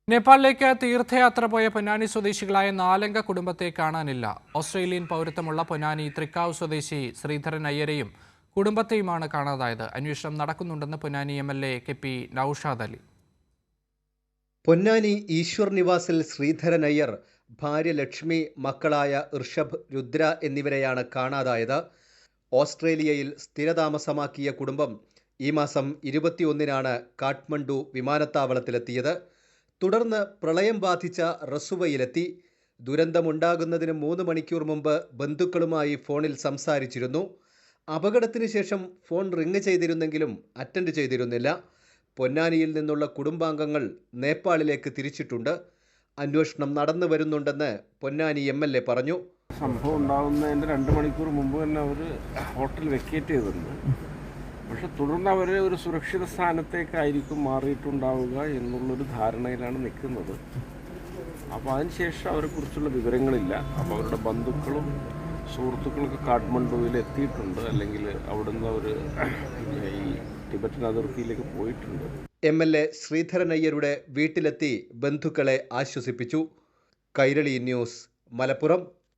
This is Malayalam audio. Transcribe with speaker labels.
Speaker 1: നേപ്പാളിലേക്ക് തീർത്ഥയാത്ര പോയ പൊന്നാനി സ്വദേശികളായ 4 കുടുംബത്തെ കാണാനില്ല. ഓസ്ട്രേലിയൻ പൗരത്വമുള്ള പൊന്നാനി തൃക്കാവ് സ്വദേശി ശ്രീധരൻ അയ്യരെയും കുടുംബത്തെയുമാണ് കാണാതായത്. അന്വേഷണം നടക്കുന്നുണ്ടെന്ന് പൊന്നാനി MLA KP നൌഷാദ് അലി.
Speaker 2: പൊന്നാനി ഈശ്വർ നിവാസിൽ ശ്രീധരൻ അയ്യർ, ഭാര്യ ലക്ഷ്മി, മക്കളായ ഋഷഭ്, രുദ്ര എന്നിവരെയാണ് കാണാതായത്. ഓസ്ട്രേലിയയിൽ സ്ഥിരതാമസമാക്കിയ കുടുംബം ഈ മാസം 21-നാണ് കാഠ്മണ്ഡു വിമാനത്താവളത്തിലെത്തിയത്. തുടർന്ന് പ്രളയം ബാധിച്ച റസുവയിലെത്തി. ദുരന്തമുണ്ടാകുന്നതിന് 3 മണിക്കൂർ മുമ്പ് ബന്ധുക്കളുമായി ഫോണിൽ സംസാരിച്ചിരുന്നു. അപകടത്തിന് ശേഷം ഫോൺ റിങ് ചെയ്തിരുന്നെങ്കിലും അറ്റൻഡ് ചെയ്തിരുന്നില്ല. പൊന്നാനിയിൽ നിന്നുള്ള കുടുംബാംഗങ്ങൾ നേപ്പാളിലേക്ക് തിരിച്ചിട്ടുണ്ട്. അന്വേഷണം നടന്നു വരുന്നുണ്ടെന്ന് പൊന്നാനി MLA പറഞ്ഞു.
Speaker 3: സംഭവം ഉണ്ടാകുന്നതിൻ്റെ 2 മണിക്കൂർ മുമ്പ് തന്നെ അവർ ഹോട്ടൽ വെക്കേറ്റ് ചെയ്തിട്ടുണ്ട്. പക്ഷെ തുടർന്ന് അവർ ഒരു സുരക്ഷിത സ്ഥാനത്തേക്കായിരിക്കും മാറിയിട്ടുണ്ടാവുക എന്നുള്ളൊരു ധാരണയിലാണ് നിൽക്കുന്നത്. അപ്പോൾ അതിനുശേഷം അവരെക്കുറിച്ചുള്ള വിവരങ്ങളില്ല. അപ്പോൾ അവരുടെ ബന്ധുക്കളും സുഹൃത്തുക്കളൊക്കെ കാഠ്മണ്ഡുവിൽ എത്തിയിട്ടുണ്ട്, അല്ലെങ്കിൽ അവിടുന്ന് അവർ ഈ ടിബറ്റൻ അതിർത്തിയിലേക്ക് പോയിട്ടുണ്ട്.
Speaker 2: MLA ശ്രീധരൻ അയ്യരുടെ വീട്ടിലെത്തി ബന്ധുക്കളെ ആശ്വസിപ്പിച്ചു. കൈരളി ന്യൂസ്, മലപ്പുറം.